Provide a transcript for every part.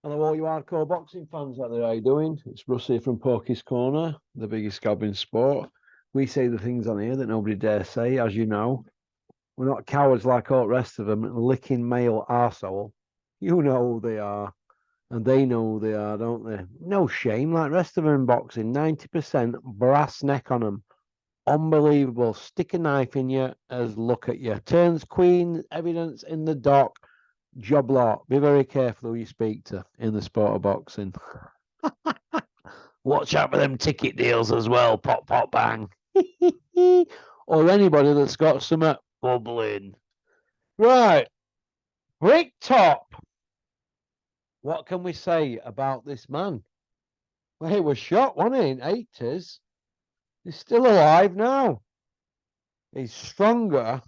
Hello, all you hardcore boxing fans out there. How you doing? It's Russ here from Porky's Corner, the biggest gob in sport. We say the things on here that nobody dare say, as you know. We're not cowards like all the rest of them, licking male arsehole. You know who they are, and they know who they are, don't they? No shame, like the rest of them in boxing. 90% brass neck on them. Unbelievable. Stick a knife in you as look at you. Turns queen, evidence in the dock. Job lot. Be very careful who you speak to in the sport of boxing. Watch out for them ticket deals as well. Pop, pop, bang. Or anybody that's got some bubbling. Right. Brick Top. What can we say about this man? Well, he was shot, wasn't he, in 80s? He's still alive now. He's stronger,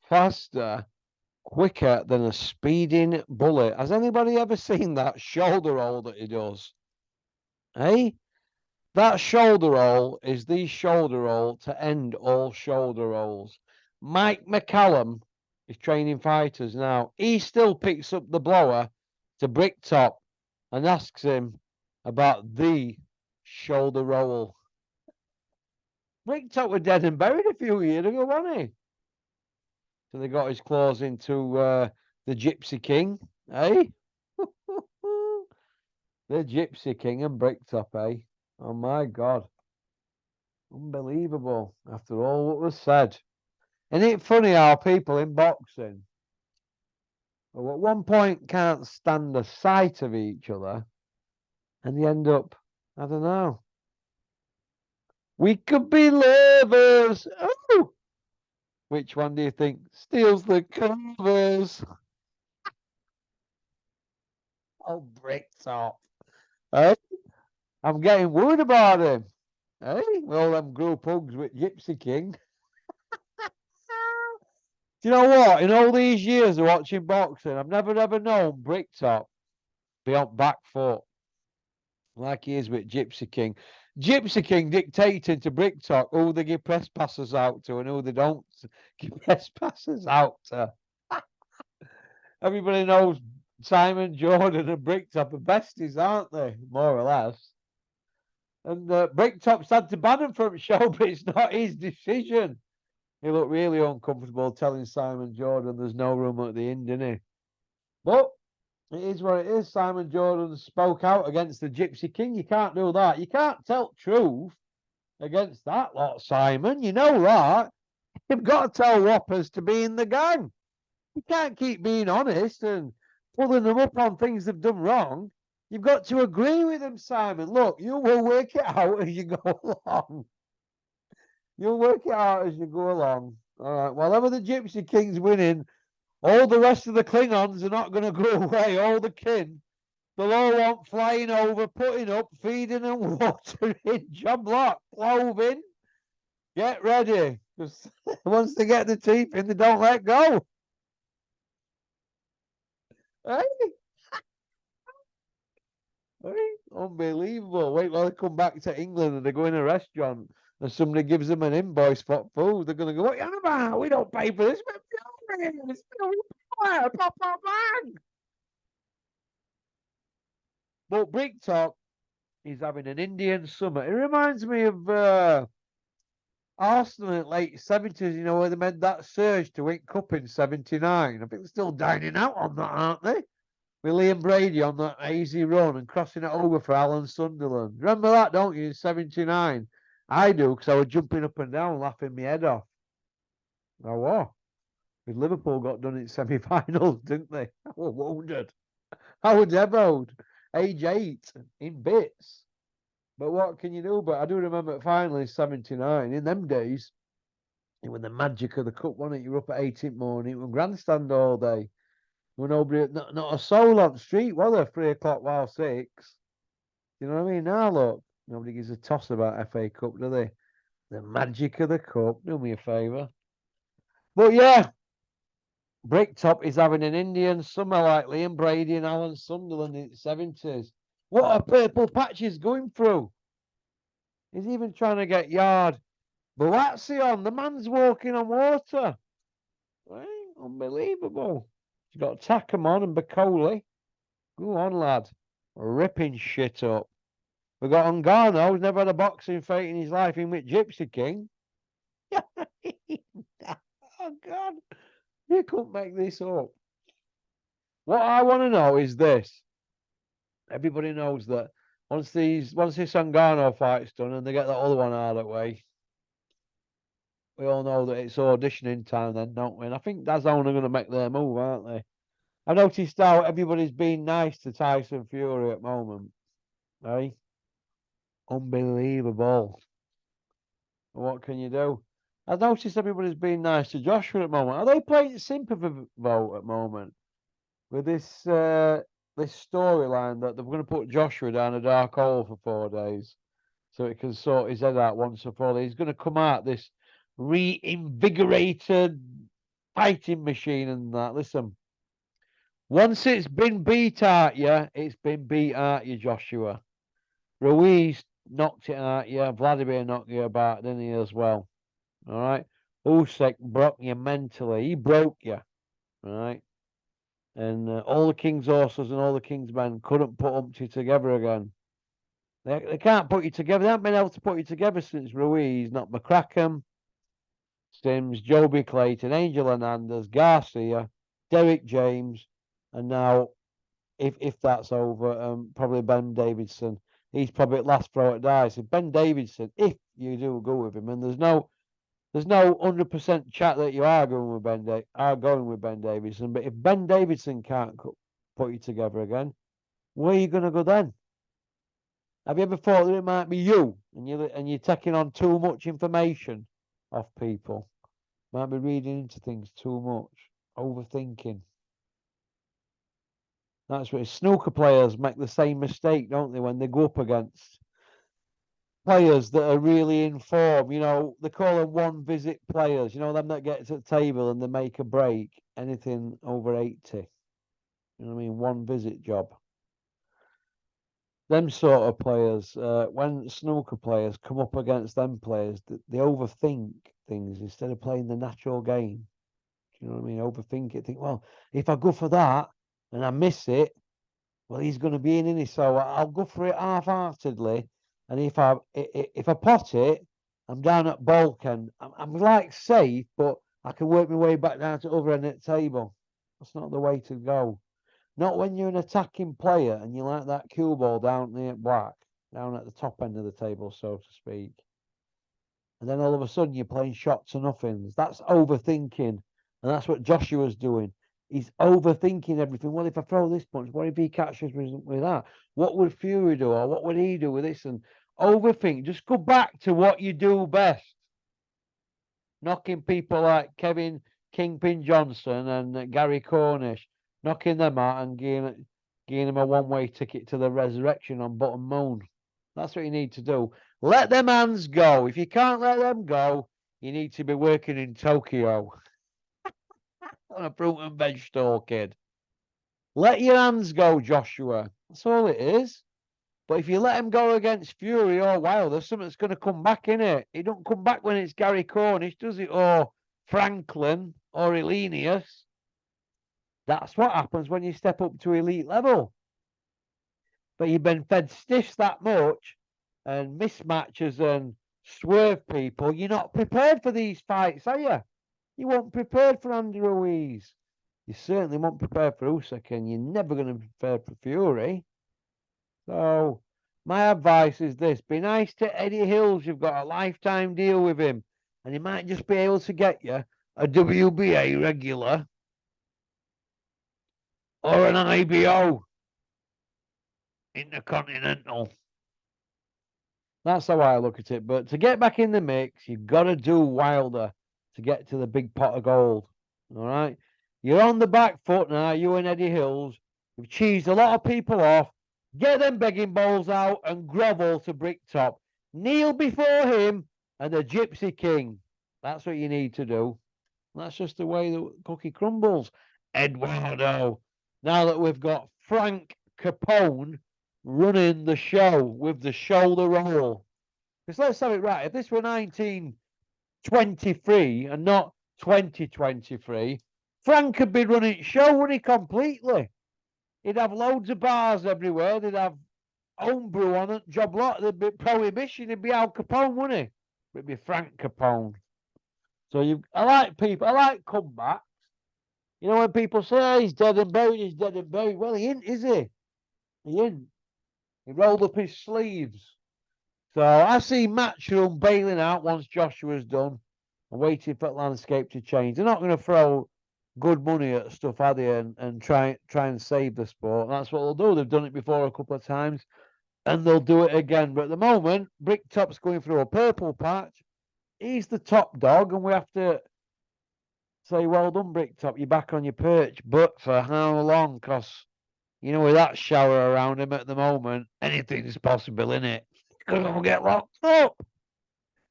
faster, quicker than a speeding bullet. Has anybody ever seen that shoulder roll that he does? Eh? That shoulder roll is the shoulder roll to end all shoulder rolls. Mike McCallum is training fighters now. He still picks up the blower to Bricktop and asks him about the shoulder roll. Bricktop was dead and buried a few years ago, wasn't he? So they got his claws into the Gypsy King, eh? The Gypsy King and Bricktop, eh? Oh my God. Unbelievable after all what was said. Isn't it funny how people in boxing, who at one point can't stand the sight of each other, and you end up, I don't know. We could be lovers. Oh, which one do you think steals the covers? Oh, Bricktop. Hey, I'm getting worried about him. Hey, with all them group hugs with Gypsy King. Do you know what? In all these years of watching boxing, I've never ever known Bricktop be on back foot like he is with Gypsy King. Gypsy King dictating to Bricktop who they give press passes out to and who they don't give press passes out to. Everybody knows Simon Jordan and Bricktop are besties, aren't they? More or less. And Bricktop's had to ban him from the show, but it's not his decision. He looked really uncomfortable telling Simon Jordan there's no room at the inn, didn't he? But it is what it is. Simon Jordan spoke out against the Gypsy King. You can't do that. You can't tell truth against that lot, Simon. You know that. You've got to tell whoppers to be in the gang. You can't keep being honest and pulling them up on things they've done wrong. You've got to agree with them, Simon. Look, you will work it out as you go along. You'll work it out as you go along. All right. Whatever the Gypsy King's winning, all the rest of the Klingons are not going to go away. All the kin. They'll all want flying over, putting up, feeding and watering. Job lot, clothing. Get ready. Because once they get the teeth in, they don't let go. Hey, hey, unbelievable. Wait while they come back to England and they go in a restaurant and somebody gives them an invoice for food. They're going to go, what are you on about? We don't pay for this. We're filming. It's filming. Pop, pop, bang. But Bricktop is having an Indian summer. It reminds me of Arsenal in the late 70s, you know, where they made that surge to win Cup in 79. I think they're still dining out on that, aren't they? With Liam Brady on that easy run and crossing it over for Alan Sunderland. Remember that, don't you, in 79? I do, because I was jumping up and down, laughing my head off. I was. With Liverpool got done in semi-finals, didn't they? I was wounded. I was demoed. Age 8, in bits. But what can you do? But I do remember finally 79. In them days, it was the magic of the cup, wasn't it? You were up at 8 in the morning, it was grandstand all day. There were nobody, not a soul on the street, was there? 3 o'clock while 6. You know what I mean? Now look, nobody gives a toss about FA Cup, do they? The magic of the cup. Do me a favour. But yeah, Bricktop is having an Indian summer like Liam Brady and Alan Sunderland in the 70s. What are Purple Patches going through? He's even trying to get Yard Balatsi on. The man's walking on water. Right? Unbelievable. He's got Takamon and Bacoli. Go on, lad. ripping shit up. We got Ngannou, who's never had a boxing fight in his life, in with Gypsy King. Oh, God. You couldn't make this up. What I want to know is this. Everybody knows that once this Ngannou fight's done and they get that other one out of the way, we all know that it's auditioning time then, don't we? And I think that's only going to make their move, aren't they? I noticed how everybody's been nice to Tyson Fury at the moment. Eh? Unbelievable. What can you do? I've noticed everybody's been nice to Joshua at the moment. Are they playing sympathy vote at the moment with this this storyline that they're going to put Joshua down a dark hole for 4 days so it can sort his head out once and for all? He's going to come out this reinvigorated fighting machine and that. Listen, once it's been beat at you, it's been beat at you, Joshua. Ruiz knocked it at you. Vladimir knocked you about, didn't he, as well? All right. Usyk broke you mentally. He broke you. All right. And all the King's horses and all the King's men couldn't put Umpty together again. They can't put you together. They haven't been able to put you together since Ruiz knocked McCracken, Sims, Joby Clayton, Angel Hernandez, Garcia, Derek James, and now, if that's over, probably Ben Davidson. He's probably at last throw at dice. If Ben Davidson, if you do go with him, and there's no 100% chat that you are going with Ben Davidson, but if Ben Davidson can't put you together again, where are you going to go then? Have you ever thought that it might be you and you're taking on too much information off people? Might be reading into things too much, overthinking. That's what snooker players make the same mistake, don't they, when they go up against players that are really in form. You know, they call them one visit players. You know, them that get to the table and they make a break, anything over 80. You know what I mean? One visit job. Them sort of players, when snooker players come up against them players, they overthink things instead of playing the natural game. Do you know what I mean? Overthink it. Think, well, if I go for that and I miss it, well, he's going to be in it, so I'll go for it half-heartedly. And if I pot it, I'm down at bulk and I'm like safe, but I can work my way back down to other end of the table. That's not the way to go. Not when you're an attacking player and you like that cue ball down near black, down at the top end of the table, so to speak. And then all of a sudden you're playing shots to nothings. That's overthinking. And that's what Joshua's doing. He's overthinking everything. Well, if I throw this punch, what if he catches me with that? What would Fury do? Or what would he do with this? And overthink. Just go back to what you do best. Knocking people like Kevin Kingpin Johnson and Gary Cornish, knocking them out and giving them a one-way ticket to the resurrection on Bottom Moon. That's what you need to do. Let them hands go. If you can't let them go, you need to be working in Tokyo on a fruit and veg store, kid. Let your hands go, Joshua. That's all it is. But if you let him go against Fury or Wilder, something's going to come back in it. It don't come back when it's Gary Cornish, does it? Or Franklin or Elenius. That's what happens when you step up to elite level. But you've been fed stiffs that much and mismatches and swerve people. You're not prepared for these fights, are you? You weren't prepared for Andy Ruiz. You certainly weren't prepared for Usyk, and you're never going to be prepared for Fury. So my advice is this: be nice to Eddie Hills. You've got a lifetime deal with him, and he might just be able to get you a WBA regular or an IBO Intercontinental. That's how I look at it. But to get back in the mix, you've got to do Wilder to get to the big pot of gold. All right? You're on the back foot now, you and Eddie Hills. You've cheesed a lot of people off. Get them begging bowls out and grovel to Bricktop. Kneel before him and the Gypsy King. That's what you need to do. That's just the way the cookie crumbles. Eduardo. Now that we've got Frank Capone running the show with the shoulder roll. Because let's have it right. If this were 1923 and not 2023, Frank could be running show, wouldn't he, completely? He'd have loads of bars everywhere. They'd have homebrew on it, job lot. There'd be prohibition. It'd be Al Capone, wouldn't it? It'd be Frank Capone. So I like people. I like comebacks. You know when people say, oh, he's dead and buried, he's dead and buried. Well, he ain't, is he? He ain't. He rolled up his sleeves. So I see Matchroom bailing out once Joshua's done and waiting for the landscape to change. They're not going to throw good money at stuff, are they, and try and save the sport. That's what they'll do. They've done it before a couple of times, and they'll do it again. But at the moment, Bricktop's going through a purple patch. He's the top dog, and we have to say, well done, Bricktop. You're back on your perch. But for how long? Because, you know, with that shower around him at the moment, anything's possible, isn't it? Because they'll get locked up.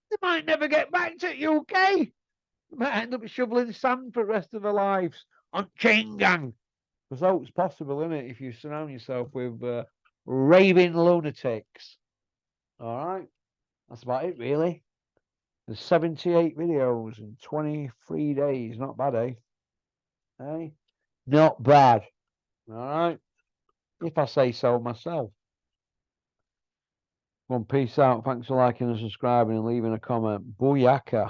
They might never get back to the UK. They might end up shoveling sand for the rest of their lives on chain gang. Because oh, it's possible, isn't it, if you surround yourself with raving lunatics. All right. That's about it, really. There's 78 videos in 23 days. Not bad, eh? Hey? Not bad. All right. If I say so myself. Well, peace out. Thanks for liking and subscribing and leaving a comment. Booyaka.